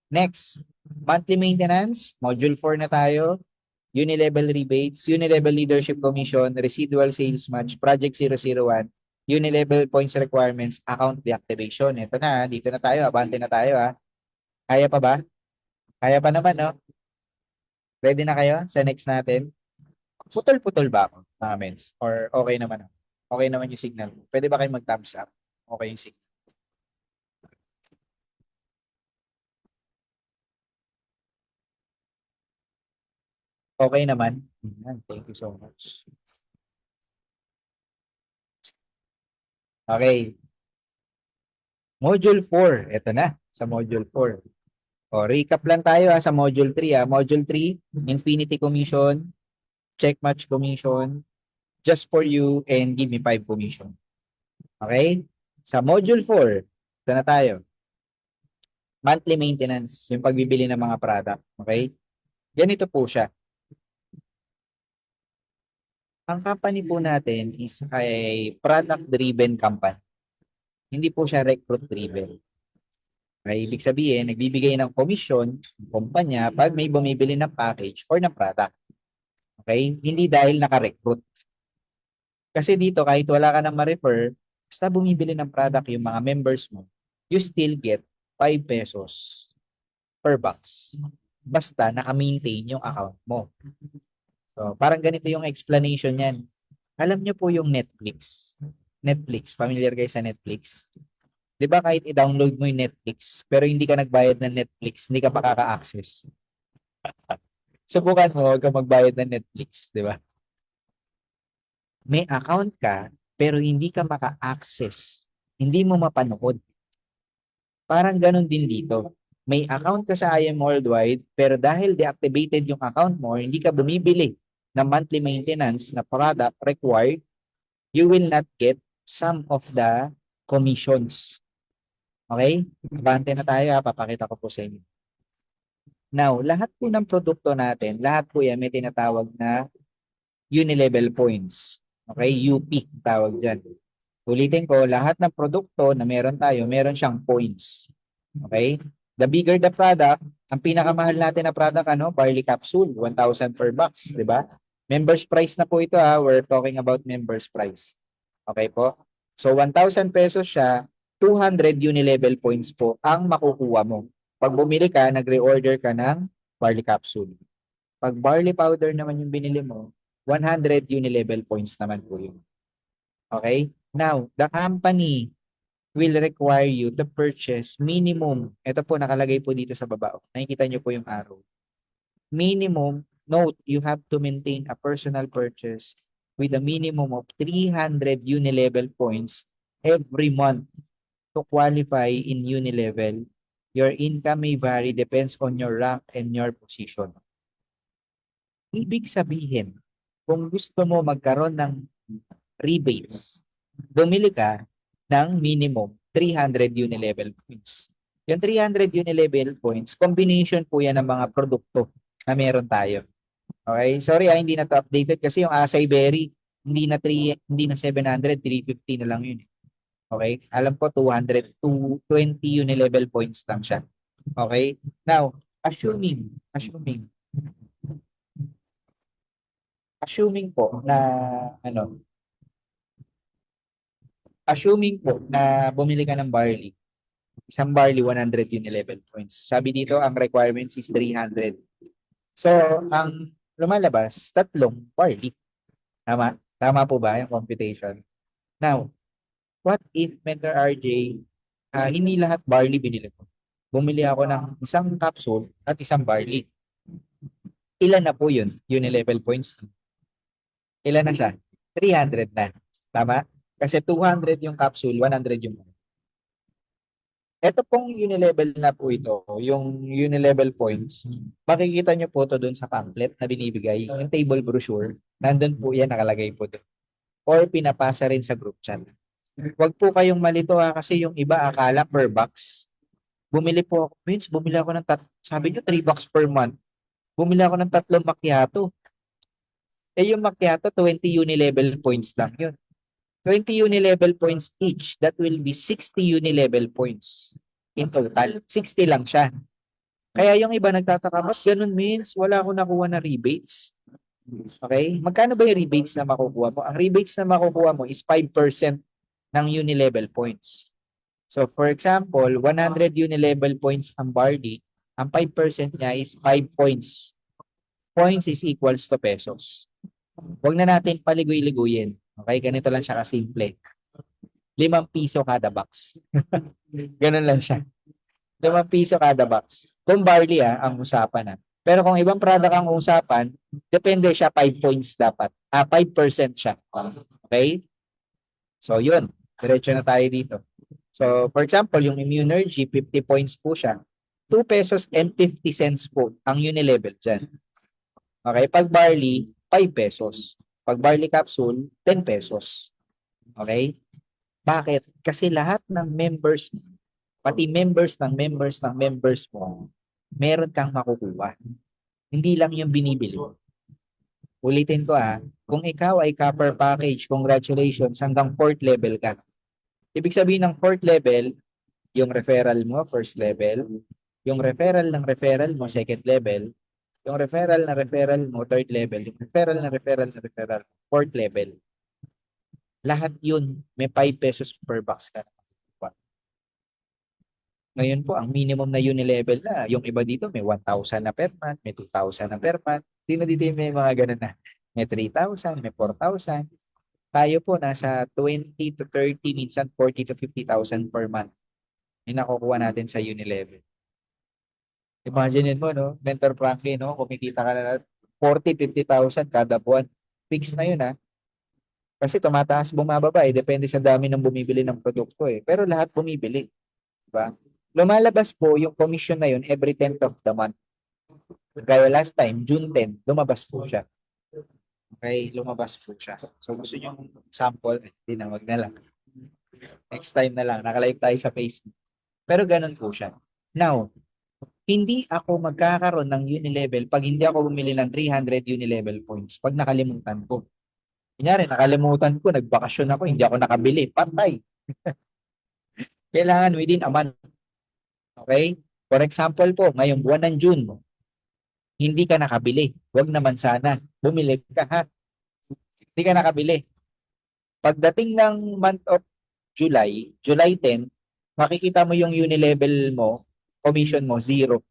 Next, monthly maintenance, module 4 na tayo. Unilevel rebates, Unilevel leadership commission, residual sales match, project 001, Unilevel points requirements, account deactivation. Ito na, dito na tayo, abante na tayo ha. Kaya pa ba? Kaya pa naman, no? Ready na kayo sa next natin? Putol-putol ba ako, mga mens? Or okay naman? Okay naman yung signal. Pwede ba kayo mag-thumbs up? Okay yung signal. Okay naman? Thank you so much. Okay. Module 4. Ito na, sa Module 4. O, recap lang tayo sa Module 3. Module 3, Infinity Commission, Check Match Commission, Just For You, and Give Me 5 Commission. Okay? Sa Module 4, ito na tayo. Monthly maintenance, yung pagbibili ng mga product. Okay? Ganito po siya. Ang company po natin is ay product-driven company. Hindi po siya recruit-driven. Okay, ibig sabihin, nagbibigay ng commission ng kumpanya pag may bumibili ng package or ng product. Okay? Hindi dahil naka-recruit. Kasi dito, kahit wala ka nang ma-refer, basta bumibili ng product yung mga members mo, you still get 5 pesos per box. Basta naka-maintain yung account mo. So, parang ganito yung explanation yan. Alam nyo po yung Netflix. Netflix, familiar kayo sa Netflix? Di ba kahit i-download mo yung Netflix, pero hindi ka nagbayad ng Netflix, hindi ka makaka-access. Subukan mo, huwag ka magbayad ng Netflix, di ba? May account ka, pero hindi ka maka-access. Hindi mo mapanood. Parang ganun din dito. May account ka sa IM Worldwide, pero dahil deactivated yung account mo, hindi ka bumibili ng monthly maintenance na product required, you will not get some of the commissions. Okay? Abante na tayo ha. Papakita ko po sa inyo. Now, lahat po ng produkto natin, lahat po yan may tinatawag na Unilevel points. Okay? UP tawag dyan. Ulitin ko, lahat ng produkto na meron tayo, meron siyang points. Okay? The bigger the product, ang pinakamahal natin na product, barley capsule, 1,000 per box, di ba? Members price na po ito we're talking about members price. Okay po? So 1,000 pesos siya, 200 unilevel points po ang makukuha mo. Pag bumili ka, nagre-order ka ng barley capsule. Pag barley powder naman yung binili mo, 100 unilevel points naman po yun. Okay? Now, the company will require you to purchase minimum. Ito po, nakalagay po dito sa baba. Nakikita nyo po yung arrow. Minimum, note, you have to maintain a personal purchase with a minimum of 300 unilevel points every month to qualify in unilevel. Your income may vary, depends on your rank and your position. Ibig sabihin, kung gusto mo magkaroon ng rebates, bumili ka ng minimum 300 unilevel points. Yung 300 unilevel points, combination po yan ng mga produkto na meron tayo. Okay? Sorry, hindi na to updated kasi yung acai berry, hindi na 700, 350 na lang yun. Okay? Alam ko 200 to 20 unilevel points lang siya. Okay? Now, assuming po na assuming po na bumili ka ng barley, isang barley 100 unilevel points. Sabi dito ang requirements is 300. So, ang lumalabas, 3 barley. Tama? Tama po ba yung computation? Now, what if Mentor RJ, hindi lahat barley binili ko? Bumili ako ng isang capsule at isang barley. Ilan na po yun? Unilevel points. Ilan na siya? 300 na. Tama? Kasi 200 yung capsule, 100 yung barley. Ito pong unilevel na po ito, yung unilevel points, makikita nyo po ito dun sa pamphlet na binibigay, yung table brochure, nandun po yan, nakalagay po doon. Or pinapasa rin sa group chat. Huwag po kayong malito kasi yung iba akala per box. Bumili po ako, Vince, bumili ako ng sabi nyo 3 bucks per month. Bumili ako ng 3 macchiato. Yung macchiato, 20 unilevel points lang yun. 20 unilevel points each, that will be 60 unilevel points in total. 60 lang siya. Kaya yung iba nagtataka, mas ganun means wala akong nakuha na rebates. Okay? Magkano ba yung rebates na makukuha mo? Ang rebates na makukuha mo is 5% ng unilevel points. So for example, 100 unilevel points ang barley, ang 5% niya is 5 points. Points is equals to pesos. Huwag na natin paligoy-ligoyin. Okay, ganito lang siya kasimple. 5 piso kada box. Ganun lang siya. 5 piso kada box. Kung barley ang usapan Pero kung ibang product ang usapan, depende siya 5 points dapat. 5% siya. Okay? So yun, diretso na tayo dito. So for example, yung Immunergy, 50 points po siya. 2 pesos and 50 cents po ang unilevel dyan. Okay, pag barley, 5 pesos. Pag barley capsule, 10 pesos. Okay? Bakit? Kasi lahat ng members, pati members mo, meron kang makukuha. Hindi lang yung binibili. Ulitin ko kung ikaw ay copper package, congratulations, hanggang 4th level ka. Ibig sabihin ng 4th level, yung referral mo, 1st level, yung referral ng referral mo, 2nd level, yung referral na referral mo, 3rd level. Yung referral na referral, 4th level. Lahat yun, may 5 pesos per box ka. Ngayon po, ang minimum na unilevel na, yung iba dito may 1,000 na per month, may 2,000 na per month. Sino dito yung may mga ganun na? May 3,000, may 4,000. Tayo po, nasa 20 to 30, minsan 40 to 50,000 per month. Yung nakukuha natin sa unilevel. Imagine mo, Mentor Frankie, kumikita ka na 40, 50,000 kada buwan. Fix na yun, Kasi tumataas, bumababa, depende sa dami ng bumibili ng produkto, Pero lahat bumibili. Diba? Lumalabas po yung commission na yun every 10th of the month. Kaya last time, June 10, lumabas po siya. Okay, lumabas po siya. So gusto nyo sample, hindi na, wag na lang. Next time na lang, nakalive tayo sa Facebook. Pero ganun po siya. Now, hindi ako magkakaroon ng unilevel pag hindi ako bumili ng 300 unilevel points pag nakalimutan ko. Kunyari, nakalimutan ko, nagbakasyon ako, hindi ako nakabili, patay. Kailangan within a month. Okay? For example po, ngayong buwan ng June, hindi ka nakabili. Huwag naman sana. Bumili ka ha. Hindi ka nakabili. Pagdating ng month of July, July 10, makikita mo yung unilevel mo, commission mo, zero.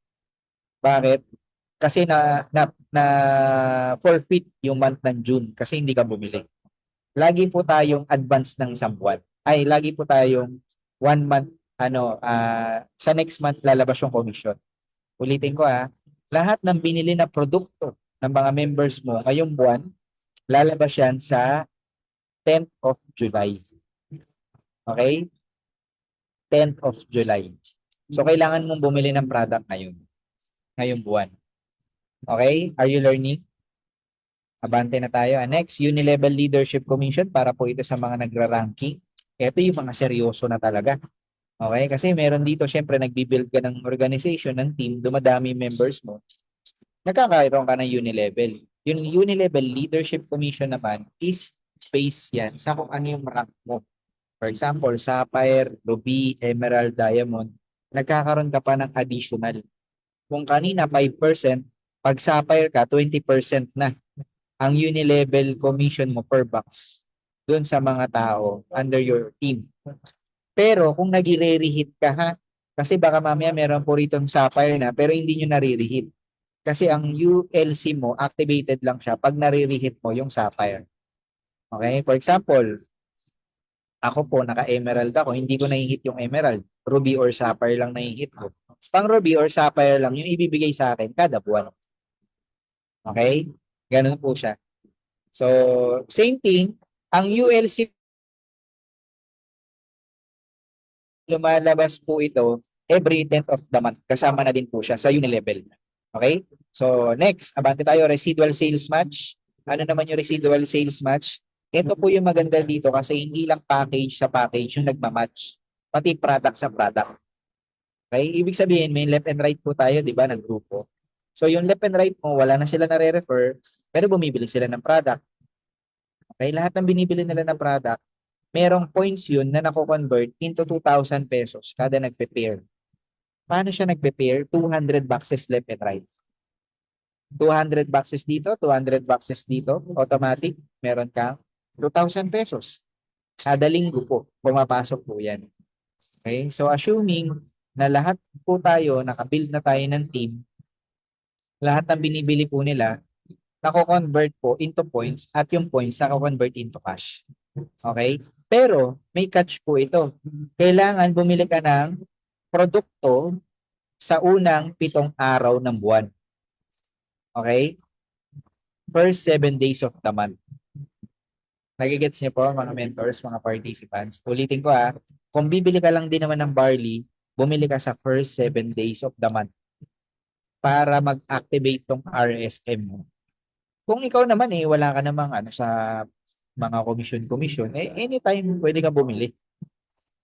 Bakit? Kasi na forfeit yung month ng June kasi hindi ka bumili. Lagi po tayong advance ng isang buwan. Ay, lagi po tayong 1 month, sa next month lalabas yung commission. Ulitin ko lahat ng binili na produkto ng mga members mo ngayong buwan, lalabas yan sa 10th of July. Okay? 10th of July. So, kailangan mong bumili ng product ngayong buwan. Okay? Are you learning? Abante na tayo. Next, Unilevel Leadership Commission para po ito sa mga nagra-ranking. Ito yung mga seryoso na talaga. Okay? Kasi meron dito, syempre, nagbibuild ka ng organization, ng team, dumadami members mo. Nagkakaroon ka ng Unilevel. Yung Unilevel Leadership Commission naman is based yan sa kung ano yung rank mo. For example, Sapphire, Ruby, Emerald, Diamond, nagkakaroon ka pa ng additional. Kung kanina 5%, pag Sapphire ka, 20% na ang Unilevel commission mo per box doon sa mga tao under your team. Pero kung nag-re-reheat ka kasi baka mamaya meron po rito Sapphire na pero hindi nyo nare-reheat. Kasi ang ULC mo, activated lang siya pag nare-reheat mo yung Sapphire. Okay? For example, ako po, naka-Emerald ako, hindi ko na-hit yung Emerald. Ruby or Sapphire lang na-hit ko. Pang Ruby or Sapphire lang yung ibibigay sa akin kada buwan. Okay? Ganun po siya. So, same thing, ang ULC lumalabas po ito every 10th of the month. Kasama na din po siya sa Unilevel. Okay? So, next, abante tayo, residual sales match. Ano naman yung residual sales match? Ito po yung maganda dito kasi hindi lang package sa package yung nagmamatch. Pati product sa product. Okay? Ibig sabihin, may left and right po tayo, di ba, ng grupo. So, yung left and right mo, wala na sila nare-refer, pero bumibili sila ng product. Okay? Lahat ng binibili nila ng product, merong points yun na nako-convert into 2,000 pesos kada nagpe-pair. Paano siya nagpe-pair? 200 boxes left and right. 200 boxes dito, 200 boxes dito, automatic, meron kang 2,000 pesos. Kada linggo po, pumapasok po yan. Okay? So, assuming na lahat po tayo, nakabuild na tayo ng team, lahat ng binibili po nila, nako-convert po into points at yung points nako-convert into cash. Okay? Pero, may catch po ito. Kailangan bumili ka ng produkto sa unang 7 araw ng buwan. Okay? First 7 days of the month. Nagigets niyo po mga mentors, mga participants. Ulitin ko kung bibili ka lang din naman ng barley, bumili ka sa first 7 days of the month para mag-activate tong RSM mo. Kung ikaw naman wala ka namang sa mga commission, anytime pwede ka bumili.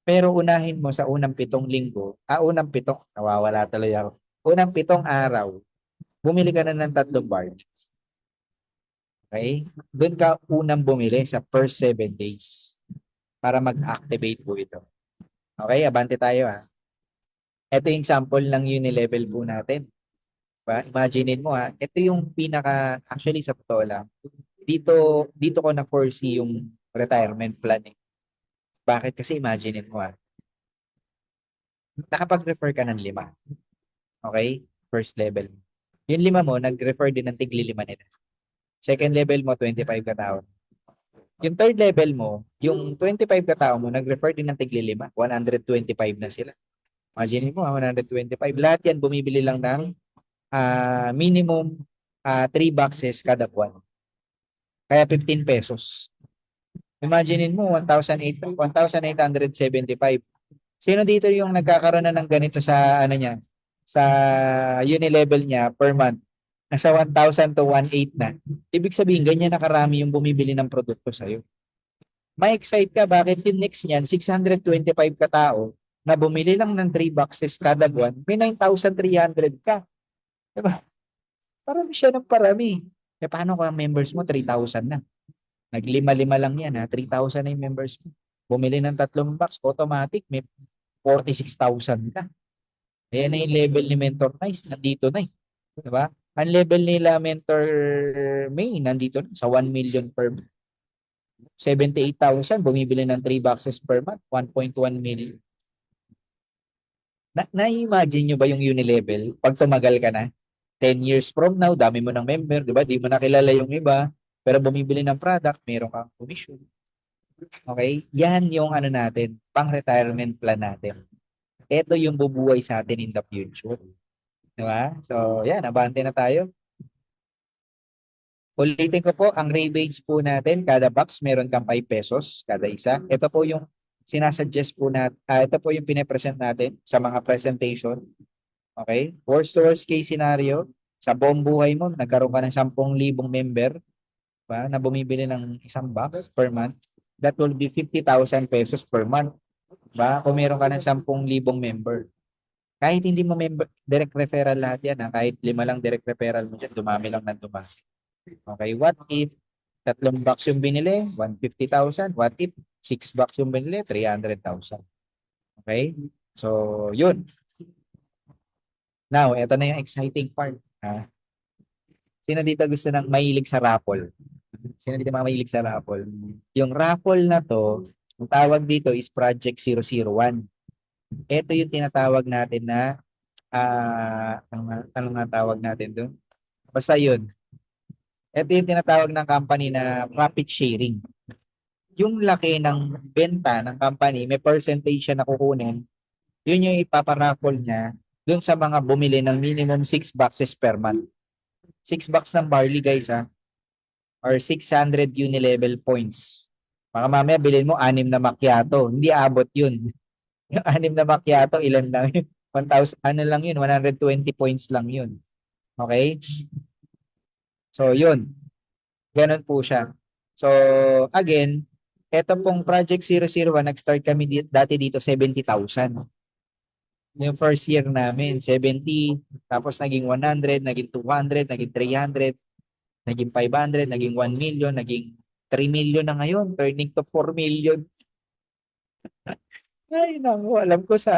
Pero unahin mo sa unang 7 linggo, nawawala tuloy ako. Unang 7 araw, bumili ka na ng 3 barley. Okay? Doon ka unang bumili sa first 7 days para mag-activate po ito. Okay? Abante tayo Ito yung sample ng Unilevel po natin. Diba? Imaginein mo ito yung actually sa totoo lang, dito ko na-foresee yung retirement plan Bakit? Kasi imaginein mo nakapag-refer ka ng 5. Okay? First level. Yung 5 mo, nag-refer din ng tigli 5 nila. Second level mo, 25 katao. Yung third level mo, yung 25 katao mo, nag-refer din ng tigli 5. 125 na sila. Imagine mo, 125. Lahat yan, bumibili lang ng minimum 3 boxes kada buwan. Kaya 15 pesos. Imagine mo, 1,875. Sino dito yung nagkakaroon na ng ganito sa sa Unilevel niya per month? Nasa 1,000 to 1,800 na. Ibig sabihin, ganyan na karami yung bumibili ng produkto sa'yo. Ma-excite ka, bakit yung next niyan, 625 katao na bumili lang ng 3 boxes kada buwan, may 9,300 ka. Diba? Parami siya ng parami. Paano kung ang members mo, 3,000 na? Naglima-lima lang yan ha. 3,000 na yung members mo. Bumili ng 3 box, automatic may 46,000 ka. Ayan na yung level ni Mentor Nice. Nandito na eh. Diba? Ang level nila Mentor May, nandito na sa 1 million per month. 78,000, bumibili ng 3 boxes per month, 1.1 million. Na-imagine nyo ba yung Unilevel? Pag tumagal ka na, 10 years from now, dami mo ng member, di ba? Di mo nakilala yung iba, pero bumibili ng product, meron kang commission. Okay? Yan yung ano natin, pang-retirement plan natin. Ito yung bubuhay sa atin in the future. Di ba? So, yan, abante na tayo. Ulitin ko po, ang rebates po natin, kada box meron kang 5 pesos kada isa. Ito po yung sinasuggest po natin, ito po yung pine-present natin sa mga presentation. Okay? Worst to worst case scenario, sa buong buhay mo, nagkaroon ka ng 10,000 member ba, na bumibili ng isang box per month, that will be 50,000 pesos per month. Ba? Kung meron ka ng 10,000 member. Kahit hindi mo member, direct referral lahat yan, ha? Kahit 5 lang direct referral mo dyan, dumami lang ng dumami. Okay, what if 3 box yung binili, 150,000. What if 6 box yung binili, 300,000. Okay? So, yun. Now, ito na yung exciting part. Ha? Sino dito gusto ng mahilig sa raffle? Sino dito mga mahilig sa raffle? Yung raffle na to, ang tawag dito is Project 001. Ito yung tinatawag natin na, ano nga tawag natin doon? Basta yun. Ito yung tinatawag ng company na profit sharing. Yung laki ng benta ng company, may percentage siya na kukunin, yun yung ipaparaffle niya dun sa mga bumili ng minimum 6 boxes per month. 6 box ng barley guys ha, or 600 Unilevel points. Baka mamaya bilhin mo 6 na macchiato, hindi abot yun. Yung 6 na macchiato, ilan lang yun? 1,000, ano lang yun, 120 points lang yun. Okay? So, yun. Ganon po siya. So, again, eto pong Project 001, nag-start kami dati dito 70,000. Yung first year namin, 70, tapos naging 100, naging 200, naging 300, naging 500, naging 1 million, naging 3 million na ngayon, turning to 4 million. Ay, naku, alam ko sa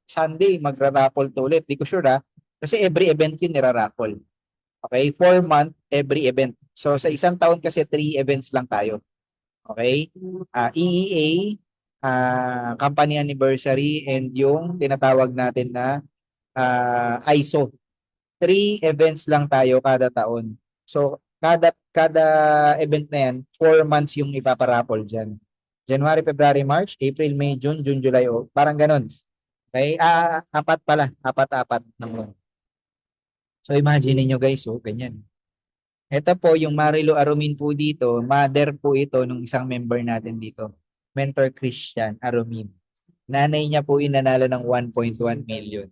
Sunday, magra-raffle to ulit. Di ko sure ha, kasi every event yun nira-raffle. Okay, 4 month every event. So sa isang taon kasi 3 events lang tayo. Okay? EEA, company anniversary, and yung tinatawag natin na ISO. 3 events lang tayo kada taon. So kada event na yan, 4 months yung ipaparaffle dyan. January, February, March, April, May, June, July, parang ganun. Okay? Apat pala. Apat-apat naman. So imagine niyo guys, ganyan. Ito po yung Marilo Arumin po dito, mother po ito ng isang member natin dito, Mentor Christian Arumin. Nanay niya po inanalo ng 1.1 million.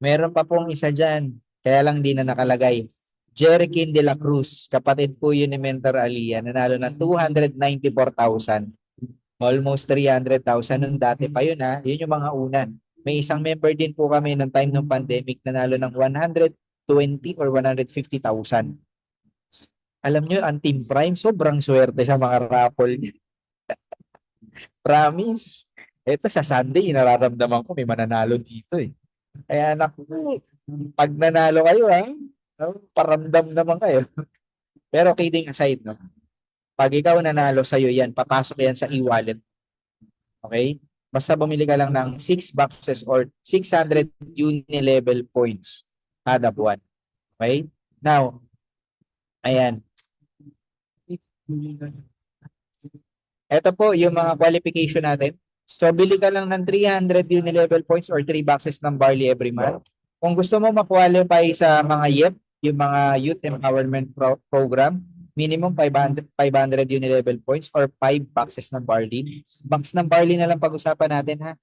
Meron pa pong isa dyan, kaya lang di na nakalagay. Jerikin de la Cruz, kapatid po yun ni Mentor Aliyah, nanalo ng 294,000. Almost 300,000 nung dati pa yun ha, yun yung mga unan. May isang member din po kami nung time ng pandemic nanalo ng 120 or 150,000. Alam nyo, ang Team Prime, sobrang swerte sa mga raffle. Promise. Ito sa Sunday, nararamdaman ko may mananalo dito eh. Kaya naku, pag nanalo kayo ha, paramdam naman kayo. Pero kidding aside, no? Pag ikaw nanalo sa'yo yan, papasok yan sa e-wallet. Okay? Basta bumili ka lang ng 6 boxes or 600 Unilevel points kada buwan. Okay? Now, ayan. Ito po yung mga qualification natin. So, bili ka lang ng 300 Unilevel points or 3 boxes ng barley every month. Kung gusto mo ma-qualify sa mga YEP, yung mga Youth Empowerment Program, minimum 500 Unilevel points or 5 boxes ng barley. Box ng barley na lang pag-usapan natin ha.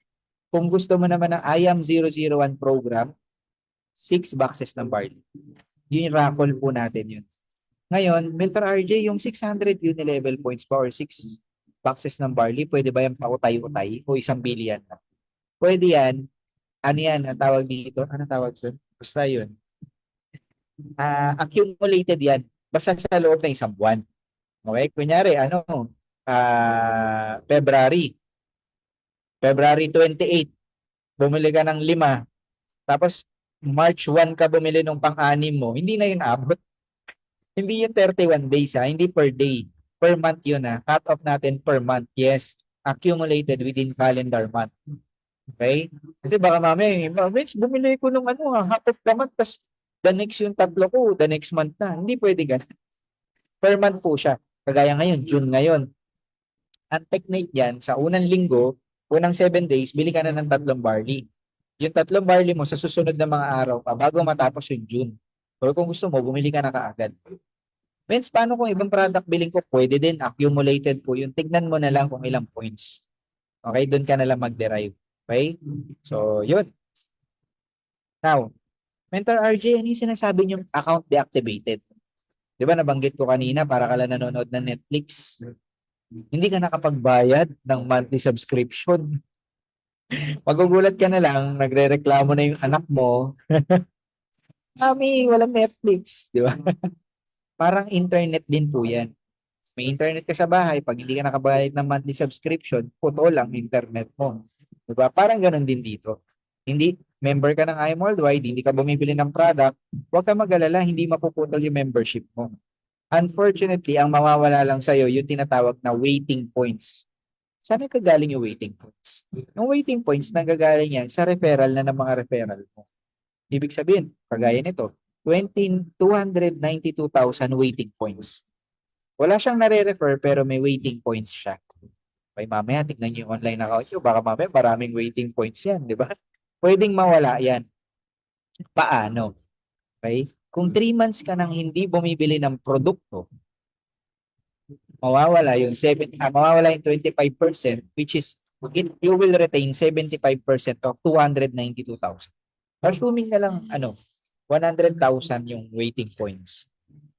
Kung gusto mo naman ng IAM 001 program, 6 boxes ng barley. Yung raffle po natin yun. Ngayon, Mentor RJ, yung 600 Unilevel points pa or 6 boxes ng barley, pwede ba yung pautay-utay o isang bilian na? Pwede yan. Ano yan? Ang tawag dito? Ano tawag doon? Basta yun. Accumulated yan. Basta sa loob ng isang buwan. Okay? Kunyari, February 28, bumili ka ng 5, tapos March 1 ka bumili nung pang-anim mo, hindi na yun abot. Hindi yun 31 days ha, hindi per day. Per month yun ha. Cut off natin per month. Yes, accumulated within calendar month. Okay? Kasi baka mamaya, Vince, bumili ko nung half of the month, tas the next yung tatlo ko, the next month na. Hindi pwede ganun. Per month po siya. Kagaya ngayon, June ngayon. Ang technique yan, sa unang linggo, unang 7 days, bili ka na ng 3 barley. Yung 3 barley mo sa susunod na mga araw pa bago matapos yung June. Pero kung gusto mo, bumili ka na kaagad. Vince, paano kung ibang product billing ko? Pwede din, accumulated po yun. Tignan mo na lang kung ilang points. Okay, doon ka na lang mag-derive. Okay? So, yun. Now, Mentor RJ, ano yung sinasabi niyong account deactivated? Di ba nabanggit ko kanina para ka lang nanonood ng Netflix? Hindi ka nakapagbayad ng monthly subscription. Magugulat ka na lang, nagre-reklamo na yung anak mo. Mami, walang Netflix. Di ba? Parang internet din po yan. May internet ka sa bahay, pag hindi ka nakabayad ng monthly subscription, putol ang internet mo. Diba? Parang ganun din dito. Hindi, member ka ng IM Worldwide, hindi ka bumibili ng product, huwag ka mag-alala, hindi mapuputol yung membership mo. Unfortunately, ang mawawala lang sa'yo, yung tinatawag na waiting points. Saan nagkagaling yung waiting points? Yung waiting points, nagagaling yan sa referral na ng mga referral mo. Ibig sabihin, kagaya nito, 292,000 waiting points. Wala siyang nare-refer pero may waiting points siya. May mamaya, tignan niyo yung online account nyo. Baka mamaya maraming waiting points yan, di ba? Pwedeng mawala yan. Paano? Okay? Kung 3 months ka nang hindi bumibili ng produkto, mawawala yung 25%, which is you will retain 75% of 292,000. Assuming na lang 100,000 yung waiting points.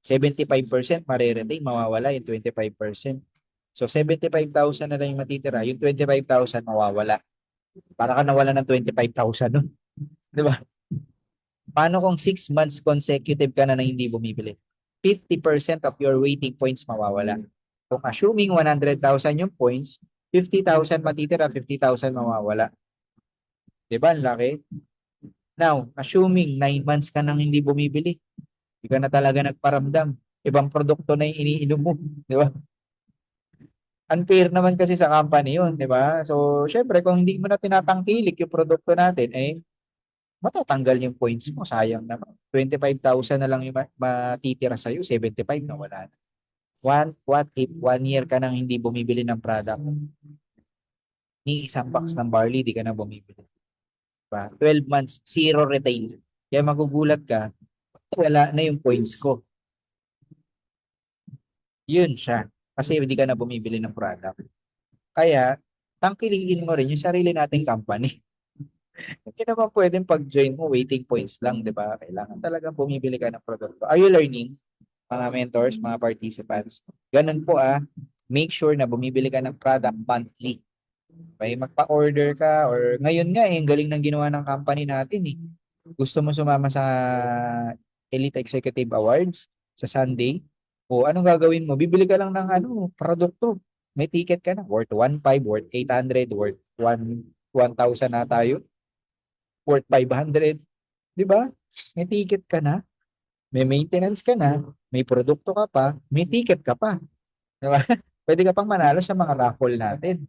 75% mare-retain, mawawala yung 25%. So 75,000 na lang yung matitira, yung 25,000 mawawala. Para ka nawala ng 25,000 nun. Di ba? Paano kung 6 months consecutive ka na hindi bumibili? 50% of your waiting points mawawala. Kung assuming 100,000 yung points, 50,000 matitira, 50,000 mawawala. Di ba? Ang laki. Now, assuming 9 months ka nang hindi bumibili, hindi ka na talaga nagparamdam. Ibang produkto na yung iniinom mo. Di ba? Unfair naman kasi sa company yun, di ba? So, syempre, kung hindi mo na tinatangkilik yung produkto natin, matatanggal yung points mo. Sayang naman. 25,000 na lang yung matitira sa'yo, 75 na wala na. What if 1 year ka nang hindi bumibili ng product? Ni isang box ng barley, di ka na bumibili. Diba? 12 months, zero retain. Kaya magugulat ka, wala na yung points ko. Yun siya. Kasi hindi ka na bumibili ng product. Kaya, tangkilikin mo rin yung sarili nating company. Hindi naman pwedeng pag-join mo, waiting points lang, di ba? Kailangan talaga bumibili ka ng produkto. Are you learning, mga mentors, mga participants? Ganun po make sure na bumibili ka ng product monthly. Okay, magpa-order ka or ngayon nga ang galing ng ginawa ng company natin eh. Gusto mo sumama sa Elite Executive Awards sa Sunday? O anong gagawin mo? Bibili ka lang ng produkto. May ticket ka na worth 1,500, worth 800, worth 1,000 na tayo. Worth 500. 'Di ba? May ticket ka na. May maintenance ka na, may produkto ka pa, may ticket ka pa. Di ba? Pwede ka pang manalo sa mga raffle natin.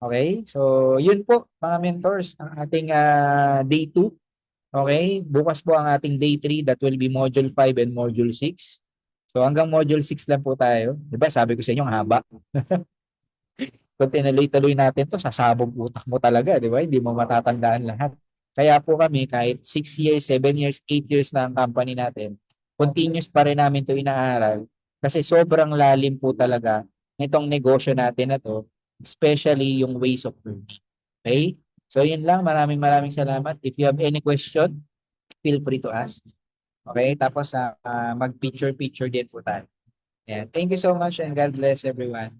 Okay? So, yun po mga mentors, ang ating day 2. Okay? Bukas po ang ating day 3, that will be module 5 and module 6. So, hanggang module 6 lang po tayo. Di ba? Sabi ko sa inyo, haba. Kung tinuloy-tuloy natin to, sasabog utak mo talaga, di ba? Hindi mo matatandaan lahat. Kaya po kami, kahit 6 years, 7 years, 8 years na ang company natin, continuous pa rin namin to inaaral kasi sobrang lalim po talaga nitong negosyo natin na to, especially yung ways of learning. Okay? So, yun lang. Maraming salamat. If you have any question, feel free to ask. Okay? Tapos, mag-picture din po tayo. Ayan. Thank you so much and God bless everyone.